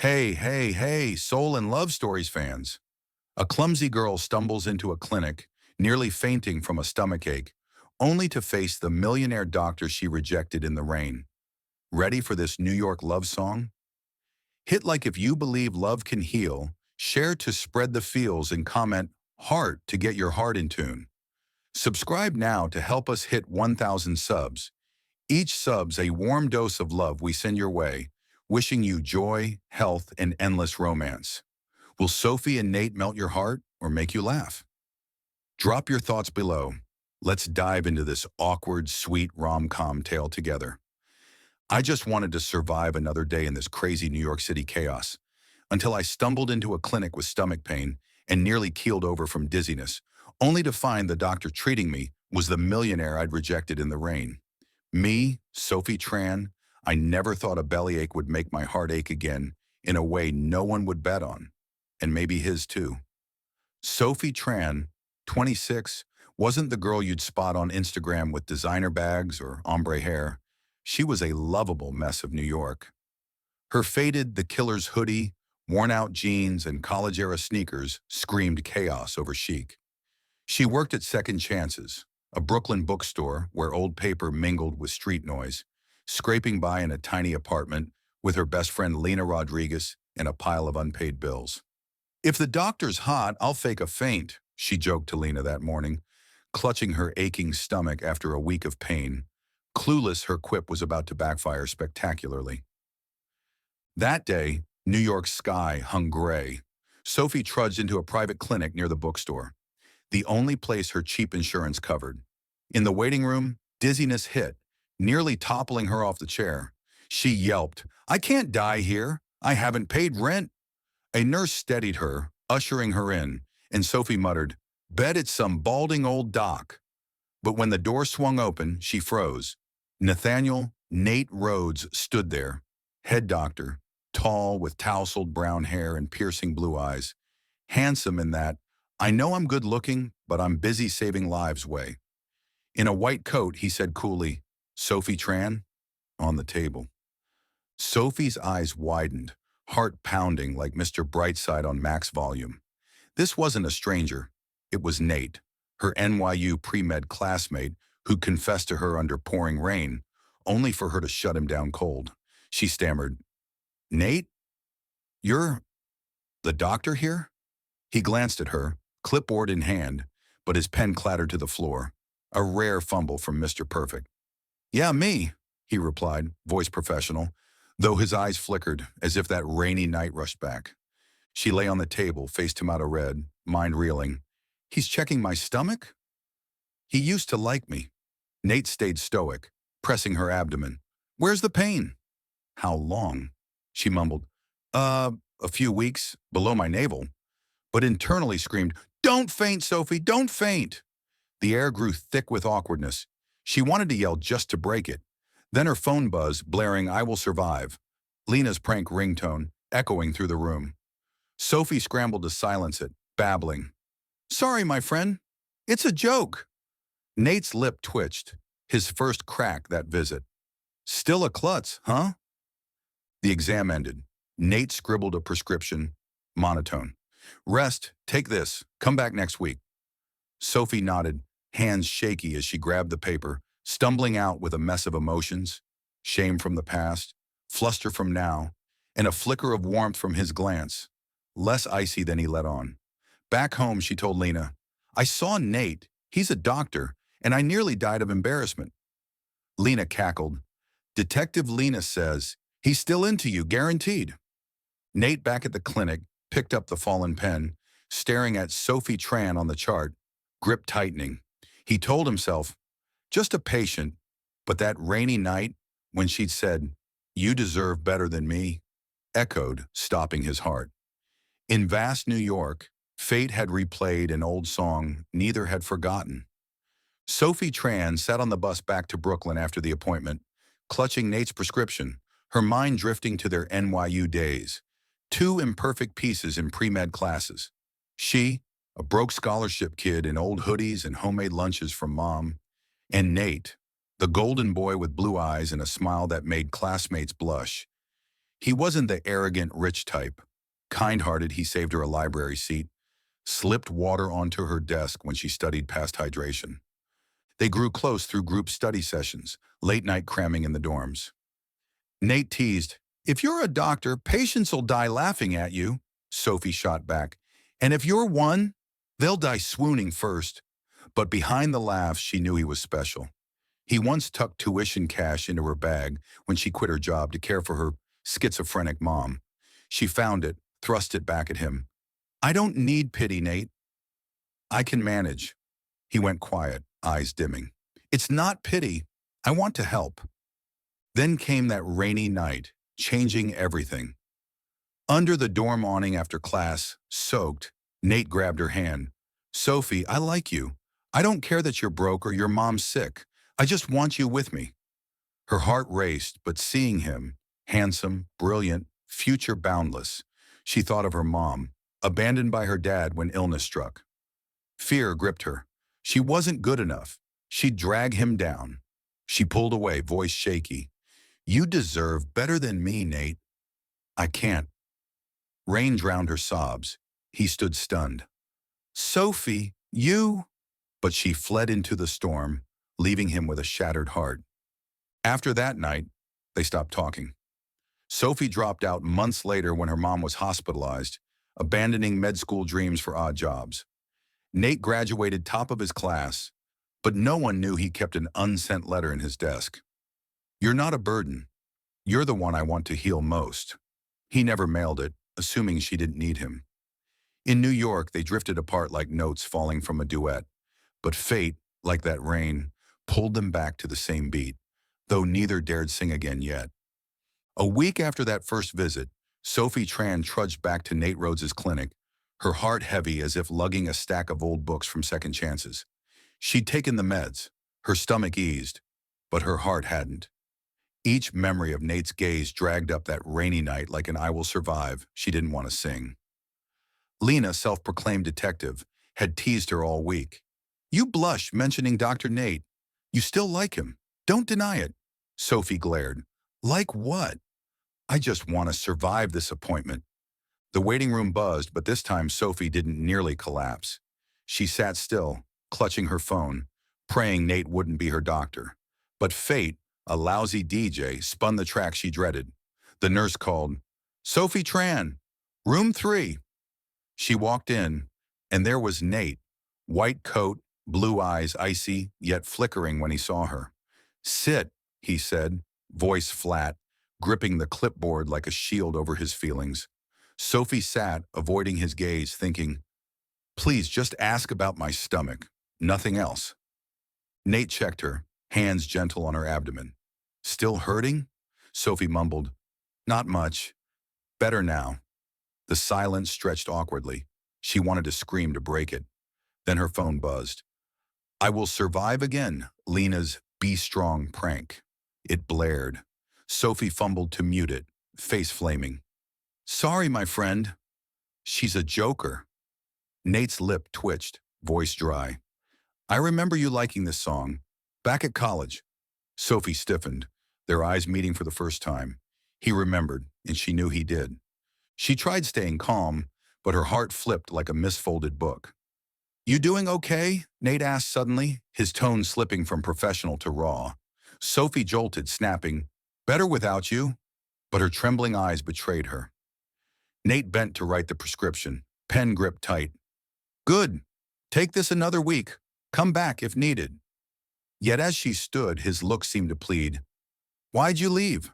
Hey, soul and love stories fans. A clumsy girl stumbles into a clinic, nearly fainting from a stomachache, only to face the millionaire doctor she rejected in the rain. Ready for this New York love song? Hit like if you believe love can heal, share to spread the feels, and comment heart to get your heart in tune. Subscribe now to help us hit 1,000 subs. Each sub's a warm dose of love we send your way, wishing you joy, health, and endless romance. Will Sophie and Nate melt your heart or make you laugh? Drop your thoughts below. Let's dive into this awkward, sweet rom-com tale together. I just wanted to survive another day in this crazy New York City chaos until I stumbled into a clinic with stomach pain and nearly keeled over from dizziness, only to find the doctor treating me was the millionaire I'd rejected in the rain. Me, Sophie Tran, I never thought a bellyache would make my heart ache again in a way no one would bet on, and maybe his too. Sophie Tran, 26, wasn't the girl you'd spot on Instagram with designer bags or ombre hair. She was a lovable mess of New York. Her faded The Killer's hoodie, worn-out jeans, and college-era sneakers screamed chaos over chic. She worked at Second Chances, a Brooklyn bookstore where old paper mingled with street noise, scraping by in a tiny apartment with her best friend Lena Rodriguez and a pile of unpaid bills. "If the doctor's hot, I'll fake a faint," she joked to Lena that morning, clutching her aching stomach after a week of pain. Clueless, her quip was about to backfire spectacularly. That day, New York's sky hung gray. Sophie trudged into a private clinic near the bookstore, the only place her cheap insurance covered. In the waiting room, dizziness hit, nearly toppling her off the chair. She yelped, "I can't die here. I haven't paid rent." A nurse steadied her, ushering her in, and Sophie muttered, "Bet it's some balding old doc." But when the door swung open, she froze. Nathaniel Nate Rhodes stood there, head doctor, tall with tousled brown hair and piercing blue eyes, handsome in that, "I know I'm good looking, but I'm busy saving lives" way. In a white coat, he said coolly, "Sophie Tran?" On the table. Sophie's eyes widened, heart pounding like Mr. Brightside on max volume. This wasn't a stranger. It was Nate, her NYU pre-med classmate who confessed to her under pouring rain, only for her to shut him down cold. She stammered, "Nate, you're the doctor here?" He glanced at her, clipboard in hand, but his pen clattered to the floor. A rare fumble from Mr. Perfect. "Yeah, me," he replied, voice professional, though his eyes flickered as if that rainy night rushed back. She lay on the table, face tomato red, mind reeling. "He's checking my stomach? He used to like me." Nate stayed stoic, pressing her abdomen. "Where's the pain?" "How long?" She mumbled. A few weeks, below my navel," but internally screamed, "Don't faint, Sophie, don't faint!" The air grew thick with awkwardness. She wanted to yell just to break it. Then her phone buzzed, blaring, "I will survive." Lena's prank ringtone, echoing through the room. Sophie scrambled to silence it, babbling, "Sorry, my friend. It's a joke." Nate's lip twitched, his first crack that visit. "Still a klutz, huh?" The exam ended. Nate scribbled a prescription, monotone. "Rest, take this, come back next week." Sophie nodded, hands shaky as she grabbed the paper, stumbling out with a mess of emotions, shame from the past, fluster from now, and a flicker of warmth from his glance, less icy than he let on. Back home, she told Lena, "I saw Nate. He's a doctor, and I nearly died of embarrassment." Lena cackled. "Detective Lena says he's still into you, guaranteed." Nate, back at the clinic, picked up the fallen pen, staring at Sophie Tran on the chart, grip tightening. He told himself, just a patient, but that rainy night when she'd said, "You deserve better than me," echoed, stopping his heart. In vast New York, fate had replayed an old song neither had forgotten. Sophie Tran sat on the bus back to Brooklyn after the appointment, clutching Nate's prescription, her mind drifting to their NYU days. Two imperfect pieces in pre-med classes. She, a broke scholarship kid in old hoodies and homemade lunches from mom, and Nate, the golden boy with blue eyes and a smile that made classmates blush. He wasn't the arrogant, rich type. Kind-hearted, he saved her a library seat, slipped water onto her desk when she studied past hydration. They grew close through group study sessions, late-night cramming in the dorms. Nate teased, "If you're a doctor, patients will die laughing at you," Sophie shot back. "And if you're one, they'll die swooning first." But behind the laughs, she knew he was special. He once tucked tuition cash into her bag when she quit her job to care for her schizophrenic mom. She found it, thrust it back at him. "I don't need pity, Nate. I can manage." He went quiet, eyes dimming. "It's not pity. I want to help." Then came that rainy night, changing everything. Under the dorm awning after class, soaked, Nate grabbed her hand. "Sophie, I like you. I don't care that you're broke or your mom's sick. I just want you with me." Her heart raced, but seeing him, handsome, brilliant, future boundless, she thought of her mom, abandoned by her dad when illness struck. Fear gripped her. She wasn't good enough. She'd drag him down. She pulled away, voice shaky. "You deserve better than me, Nate." "I can't." Rain drowned her sobs. He stood stunned. "Sophie, you—" But she fled into the storm, leaving him with a shattered heart. After that night, they stopped talking. Sophie dropped out months later when her mom was hospitalized, abandoning med school dreams for odd jobs. Nate graduated top of his class, but no one knew he kept an unsent letter in his desk. "You're not a burden. You're the one I want to heal most." He never mailed it, assuming she didn't need him. In New York, they drifted apart like notes falling from a duet. But fate, like that rain, pulled them back to the same beat, though neither dared sing again yet. A week after that first visit, Sophie Tran trudged back to Nate Rhodes's clinic, her heart heavy as if lugging a stack of old books from second chances. She'd taken the meds, her stomach eased, but her heart hadn't. Each memory of Nate's gaze dragged up that rainy night like an "I will survive" she didn't want to sing. Lena, self-proclaimed detective, had teased her all week. "You blush mentioning Dr. Nate. You still like him. Don't deny it." Sophie glared. "Like what?" "I just want to survive this appointment." The waiting room buzzed, but this time Sophie didn't nearly collapse. She sat still, clutching her phone, praying Nate wouldn't be her doctor. But fate, a lousy DJ, spun the track she dreaded. The nurse called, "Sophie Tran, room 3. She walked in, and there was Nate, white coat, blue eyes icy, yet flickering when he saw her. "Sit," he said, voice flat, gripping the clipboard like a shield over his feelings. Sophie sat, avoiding his gaze, thinking, "Please just ask about my stomach, nothing else." Nate checked her, hands gentle on her abdomen. "Still hurting?" Sophie mumbled, "Not much. Better now." The silence stretched awkwardly. She wanted to scream to break it. Then her phone buzzed. "I will survive again," Lena's "Be Strong" prank. It blared. Sophie fumbled to mute it, face flaming. "Sorry, my friend." "She's a joker." Nate's lip twitched, voice dry. "I remember you liking this song. Back at college." Sophie stiffened, their eyes meeting for the first time. He remembered, and she knew he did. She tried staying calm, but her heart flipped like a misfolded book. "You doing okay?" Nate asked suddenly, his tone slipping from professional to raw. Sophie jolted, snapping, "Better without you," but her trembling eyes betrayed her. Nate bent to write the prescription, pen gripped tight. "Good. Take this another week. Come back if needed." Yet as she stood, his look seemed to plead. "Why'd you leave?"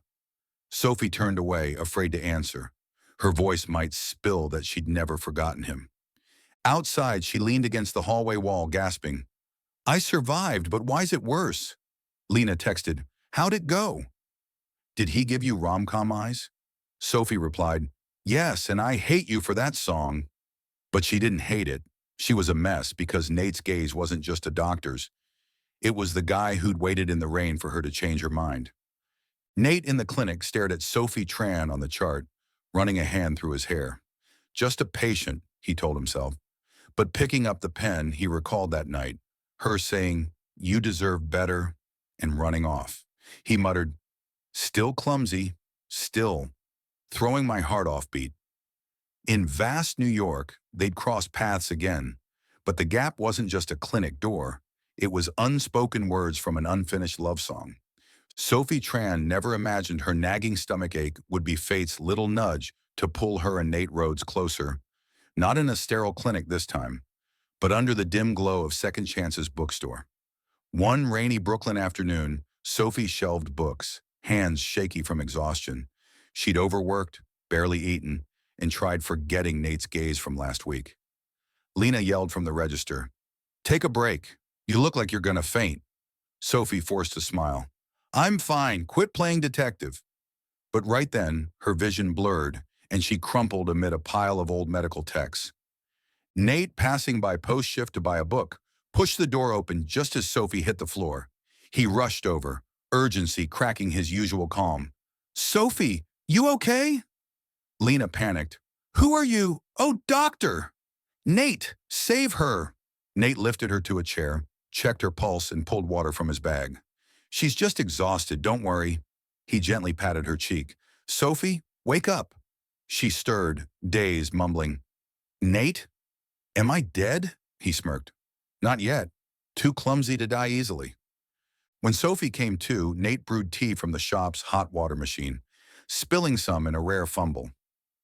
Sophie turned away, afraid to answer. Her voice might spill that she'd never forgotten him. Outside, she leaned against the hallway wall, gasping. "I survived, but why's it worse?" Lena texted, "How'd it go?" "Did he give you rom-com eyes?" Sophie replied, "Yes, and I hate you for that song." But she didn't hate it. She was a mess because Nate's gaze wasn't just a doctor's. It was the guy who'd waited in the rain for her to change her mind. Nate in the clinic stared at Sophie Tran on the chart, running a hand through his hair. Just a patient, he told himself. But picking up the pen, he recalled that night, her saying, "You deserve better," and running off. He muttered, "Still clumsy, still." throwing my heart off beat. In vast New York, they'd cross paths again, but the gap wasn't just a clinic door. It was unspoken words from an unfinished love song. Sophie Tran never imagined her nagging stomachache would be fate's little nudge to pull her and Nate Rhodes closer, not in a sterile clinic this time, but under the dim glow of Second Chance's bookstore. One rainy Brooklyn afternoon, Sophie shelved books, hands shaky from exhaustion. She'd overworked, barely eaten, and tried forgetting Nate's gaze from last week. Lena yelled from the register, "Take a break. You look like you're gonna faint." Sophie forced a smile. "I'm fine. Quit playing detective." But right then, her vision blurred, and she crumpled amid a pile of old medical texts. Nate, passing by post-shift to buy a book, pushed the door open just as Sophie hit the floor. He rushed over, urgency cracking his usual calm. "Sophie, you okay?" Lena panicked. "Who are you? Oh, doctor! Nate, save her!" Nate lifted her to a chair, checked her pulse, and pulled water from his bag. "She's just exhausted, don't worry." He gently patted her cheek. "Sophie, wake up." She stirred, dazed, mumbling, "Nate? Am I dead?" He smirked. "Not yet. Too clumsy to die easily." When Sophie came to, Nate brewed tea from the shop's hot water machine, spilling some in a rare fumble.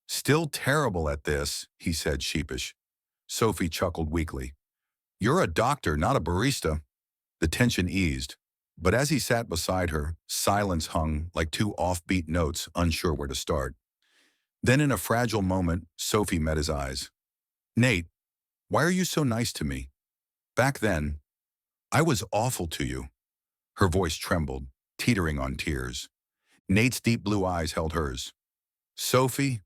"Still terrible at this," he said, sheepish. Sophie chuckled weakly. "You're a doctor, not a barista." The tension eased, but as he sat beside her, silence hung like two offbeat notes, unsure where to start. Then in a fragile moment, Sophie met his eyes. "Nate, why are you so nice to me? Back then, I was awful to you." Her voice trembled, teetering on tears. Nate's deep blue eyes held hers. "Sophie,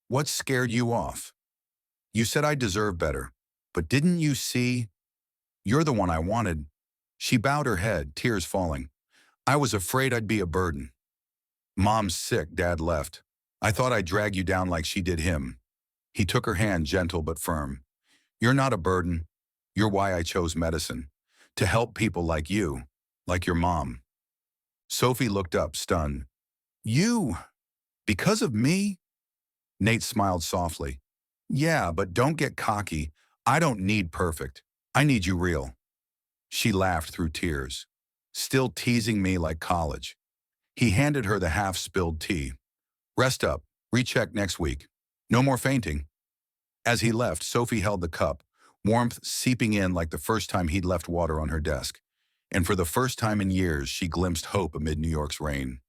what scared you off? You said I deserved better, but didn't you see? You're the one I wanted." She bowed her head, tears falling. "I was afraid I'd be a burden. Mom's sick, Dad left. I thought I'd drag you down like she did him." He took her hand, gentle but firm. "You're not a burden. You're why I chose medicine. To help people like you, like your mom." Sophie looked up, stunned. "You? Because of me?" Nate smiled softly. "Yeah, but don't get cocky. I don't need perfect. I need you real." She laughed through tears. "Still teasing me like college." He handed her the half-spilled tea. "Rest up. Recheck next week. No more fainting." As he left, Sophie held the cup, warmth seeping in like the first time he'd left water on her desk. And for the first time in years, she glimpsed hope amid New York's rain.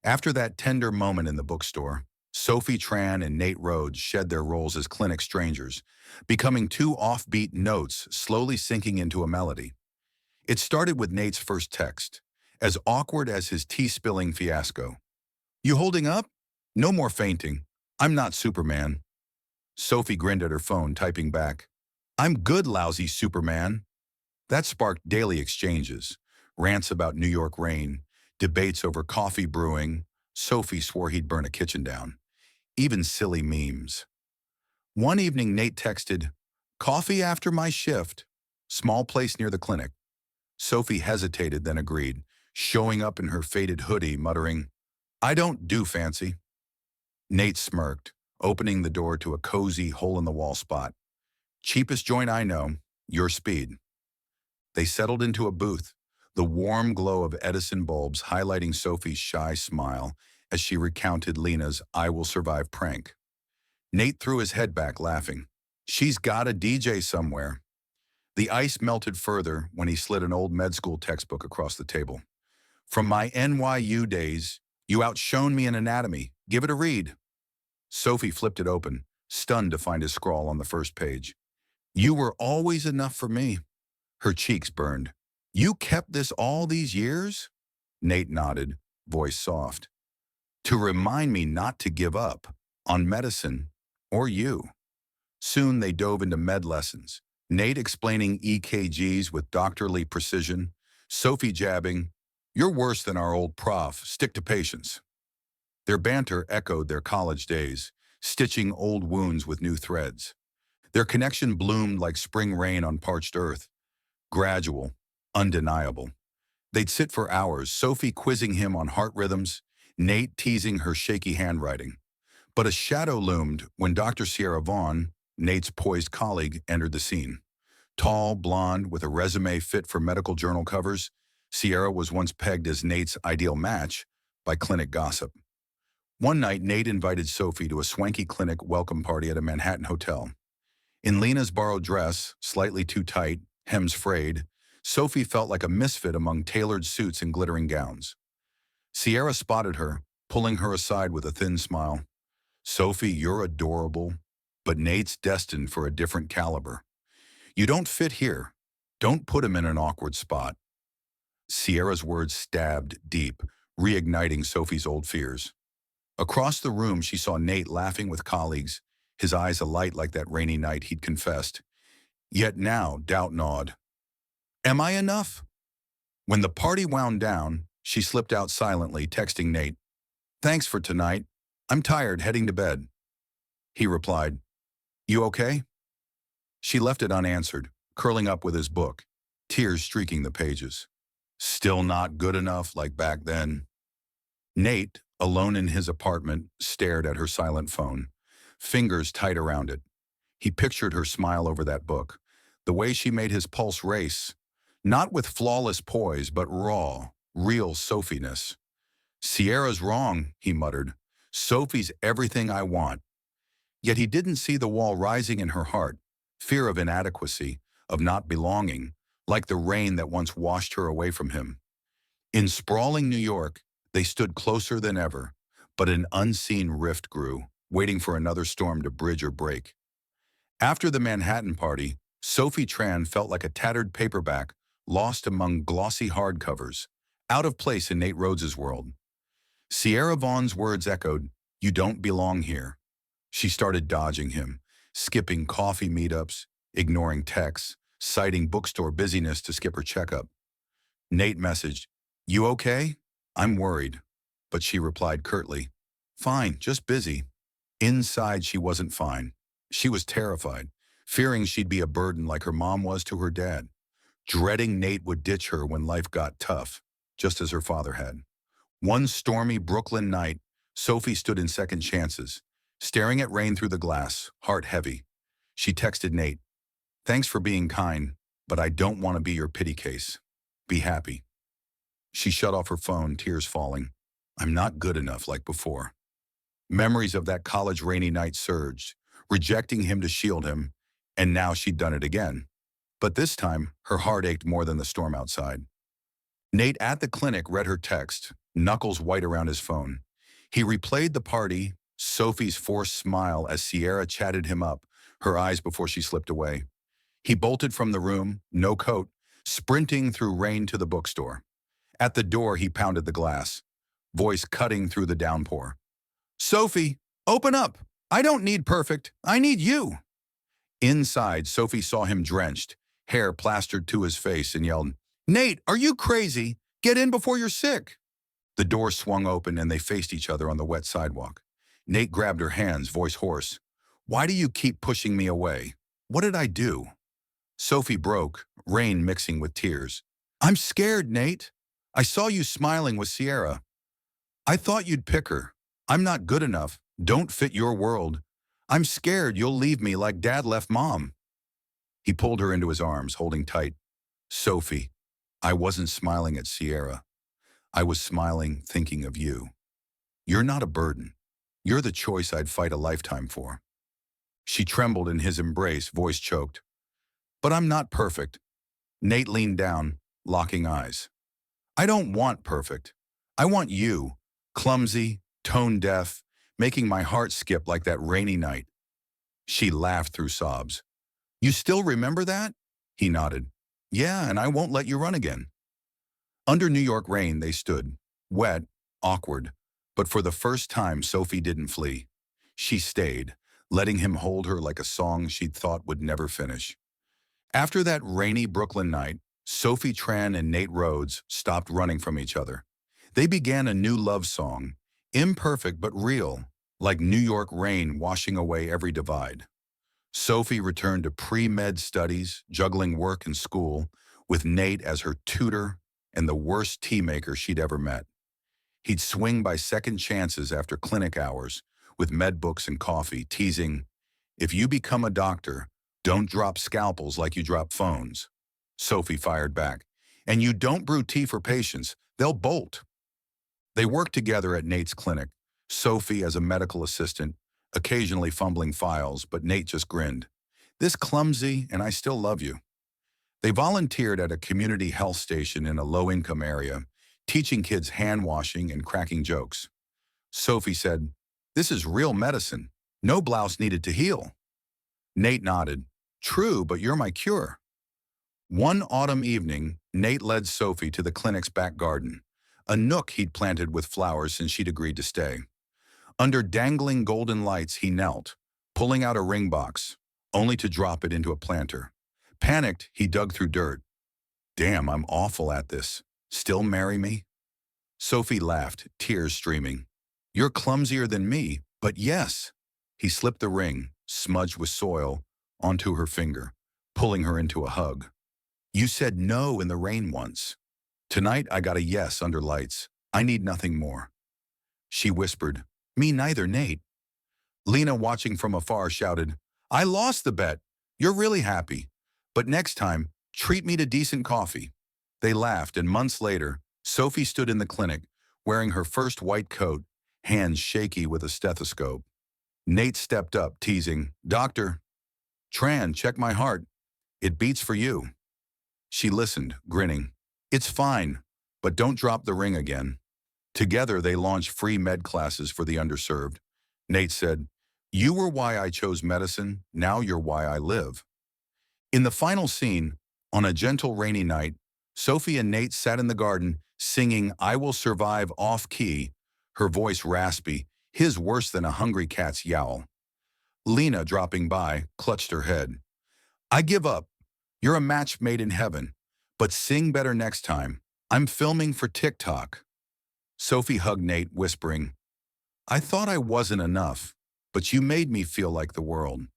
After that tender moment in the bookstore, Sophie Tran and Nate Rhodes shed their roles as clinic strangers, becoming two offbeat notes slowly sinking into a melody. It started with Nate's first text, as awkward as his tea-spilling fiasco. "You holding up? No more fainting. I'm not Superman." Sophie grinned at her phone, typing back, "I'm good, lousy Superman." That sparked daily exchanges, rants about New York rain, debates over coffee brewing. Sophie swore he'd burn a kitchen down. Even silly memes. One evening, Nate texted, "Coffee after my shift. Small place near the clinic." Sophie hesitated, then agreed, showing up in her faded hoodie, muttering, "I don't do fancy." Nate smirked, opening the door to a cozy, hole-in-the-wall spot. "Cheapest joint I know, your speed." They settled into a booth, the warm glow of Edison bulbs highlighting Sophie's shy smile as she recounted Lena's "I will survive" prank. Nate threw his head back, laughing. "She's got a DJ somewhere." The ice melted further when he slid an old med school textbook across the table. "From my NYU days, you outshone me in anatomy. Give it a read." Sophie flipped it open, stunned to find his scrawl on the first page. "You were always enough for me." Her cheeks burned. "You kept this all these years?" Nate nodded, voice soft. "To remind me not to give up on medicine or you." Soon they dove into med lessons, Nate explaining EKGs with doctorly precision, Sophie jabbing, "You're worse than our old prof, stick to patience." Their banter echoed their college days, stitching old wounds with new threads. Their connection bloomed like spring rain on parched earth, gradual, undeniable. They'd sit for hours, Sophie quizzing him on heart rhythms, Nate teasing her shaky handwriting. But a shadow loomed when Dr. Sierra Vaughn, Nate's poised colleague, entered the scene. Tall, blonde, with a resume fit for medical journal covers, Sierra was once pegged as Nate's ideal match by clinic gossip. One night, Nate invited Sophie to a swanky clinic welcome party at a Manhattan hotel. In Lena's borrowed dress, slightly too tight, hems frayed, Sophie felt like a misfit among tailored suits and glittering gowns. Sierra spotted her, pulling her aside with a thin smile. "Sophie, you're adorable, but Nate's destined for a different caliber. You don't fit here. Don't put him in an awkward spot." Sierra's words stabbed deep, reigniting Sophie's old fears. Across the room, she saw Nate laughing with colleagues, his eyes alight like that rainy night he'd confessed. Yet now, doubt gnawed. Am I enough? When the party wound down, she slipped out silently, texting Nate, "Thanks for tonight. I'm tired, heading to bed." He replied, "You okay?" She left it unanswered, curling up with his book, tears streaking the pages. Still not good enough like back then. Nate, alone in his apartment, stared at her silent phone, fingers tight around it. He pictured her smile over that book, the way she made his pulse race, not with flawless poise, but raw, real Sophiness. "Sierra's wrong," he muttered. "Sophie's everything I want." Yet he didn't see the wall rising in her heart, fear of inadequacy, of not belonging, like the rain that once washed her away from him. In sprawling New York, they stood closer than ever, but an unseen rift grew, waiting for another storm to bridge or break. After the Manhattan party, Sophie Tran felt like a tattered paperback lost among glossy hardcovers, out of place in Nate Rhodes's world. Sierra Vaughn's words echoed, "You don't belong here." She started dodging him, skipping coffee meetups, ignoring texts, citing bookstore busyness to skip her checkup. Nate messaged, "You okay?" "I'm worried." But she replied curtly, "Fine, just busy." Inside, she wasn't fine. She was terrified, fearing she'd be a burden like her mom was to her dad, dreading Nate would ditch her when life got tough, just as her father had. One stormy Brooklyn night, Sophie stood in second chances, staring at rain through the glass, heart heavy. She texted Nate, "Thanks for being kind, but I don't want to be your pity case. Be happy." She shut off her phone, tears falling. "I'm not good enough like before." Memories of that college rainy night surged, rejecting him to shield him, and now she'd done it again. But this time, her heart ached more than the storm outside. Nate at the clinic read her text, knuckles white around his phone. He replayed the party, Sophie's forced smile as Sierra chatted him up, her eyes before she slipped away. He bolted from the room, no coat, sprinting through rain to the bookstore. At the door, he pounded the glass, voice cutting through the downpour. "Sophie, open up! I don't need perfect, I need you!" Inside, Sophie saw him drenched, hair plastered to his face, and yelled, "Nate, are you crazy? Get in before you're sick!" The door swung open and they faced each other on the wet sidewalk. Nate grabbed her hands, voice hoarse. "Why do you keep pushing me away? What did I do?" Sophie broke, rain mixing with tears. "I'm scared, Nate. I saw you smiling with Sierra. I thought you'd pick her. I'm not good enough. Don't fit your world. I'm scared you'll leave me like Dad left Mom." He pulled her into his arms, holding tight. "Sophie, I wasn't smiling at Sierra. I was smiling, thinking of you. You're not a burden. You're the choice I'd fight a lifetime for." She trembled in his embrace, voice choked. "But I'm not perfect." Nate leaned down, locking eyes. "I don't want perfect. I want you, clumsy, tone-deaf, making my heart skip like that rainy night." She laughed through sobs. "You still remember that?" He nodded. "Yeah, and I won't let you run again." Under New York rain they stood, wet, awkward, but for the first time Sophie didn't flee. She stayed, letting him hold her like a song she'd thought would never finish. After that rainy Brooklyn night, Sophie Tran and Nate Rhodes stopped running from each other. They began a new love song, imperfect but real, like New York rain washing away every divide. Sophie returned to pre-med studies, juggling work and school, with Nate as her tutor and the worst tea maker she'd ever met. He'd swing by second chances after clinic hours, with med books and coffee, teasing, "If you become a doctor, don't drop scalpels like you drop phones." Sophie fired back, "And you don't brew tea for patients, they'll bolt." They worked together at Nate's clinic, Sophie as a medical assistant, occasionally fumbling files, but Nate just grinned. "This clumsy, and I still love you." They volunteered at a community health station in a low-income area, teaching kids hand-washing and cracking jokes. Sophie said, "This is real medicine. No blouse needed to heal." Nate nodded. "True, but you're my cure." One autumn evening, Nate led Sophie to the clinic's back garden, a nook he'd planted with flowers since she'd agreed to stay. Under dangling golden lights, he knelt, pulling out a ring box, only to drop it into a planter. Panicked, he dug through dirt. "Damn, I'm awful at this. Still marry me?" Sophie laughed, tears streaming. "You're clumsier than me, but yes." He slipped the ring, smudged with soil, onto her finger, pulling her into a hug. "You said no in the rain once. Tonight I got a yes under lights. I need nothing more." She whispered, "Me neither, Nate." Lena, watching from afar, shouted, "I lost the bet. You're really happy. But next time, treat me to decent coffee." They laughed, and months later, Sophie stood in the clinic, wearing her first white coat, hands shaky with a stethoscope. Nate stepped up, teasing, "Doctor, Tran, check my heart. It beats for you." She listened, grinning. "It's fine, but don't drop the ring again." Together, they launched free med classes for the underserved. Nate said, "You were why I chose medicine, now you're why I live." In the final scene, on a gentle rainy night, Sophie and Nate sat in the garden singing "I Will Survive" off-key, her voice raspy, his worse than a hungry cat's yowl. Lena, dropping by, clutched her head. "I give up. You're a match made in heaven. But sing better next time. I'm filming for TikTok." Sophie hugged Nate, whispering, "I thought I wasn't enough, but you made me feel like the world."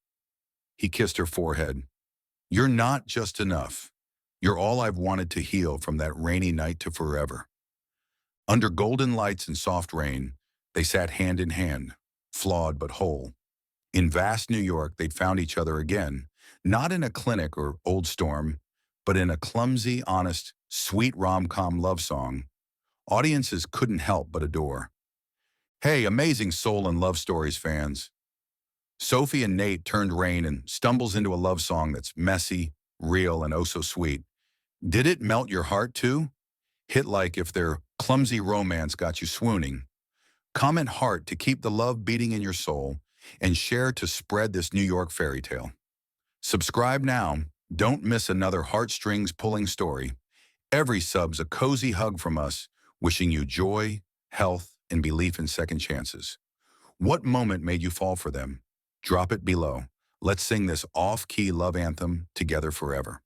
He kissed her forehead. "You're not just enough. You're all I've wanted to heal from that rainy night to forever." Under golden lights and soft rain, they sat hand in hand, flawed but whole. In vast New York, they'd found each other again, not in a clinic or old storm, but in a clumsy, honest, sweet rom-com love song audiences couldn't help but adore. Hey, amazing soul and love stories fans. Sophie and Nate turned rain and stumbles into a love song that's messy, real, and oh so sweet. Did it melt your heart too? Hit like if their clumsy romance got you swooning. Comment heart to keep the love beating in your soul, and share to spread this New York fairy tale. Subscribe now. Don't miss another heartstrings pulling story. Every sub's a cozy hug from us, wishing you joy, health, and belief in second chances. What moment made you fall for them? Drop it below. Let's sing this off-key love anthem together forever.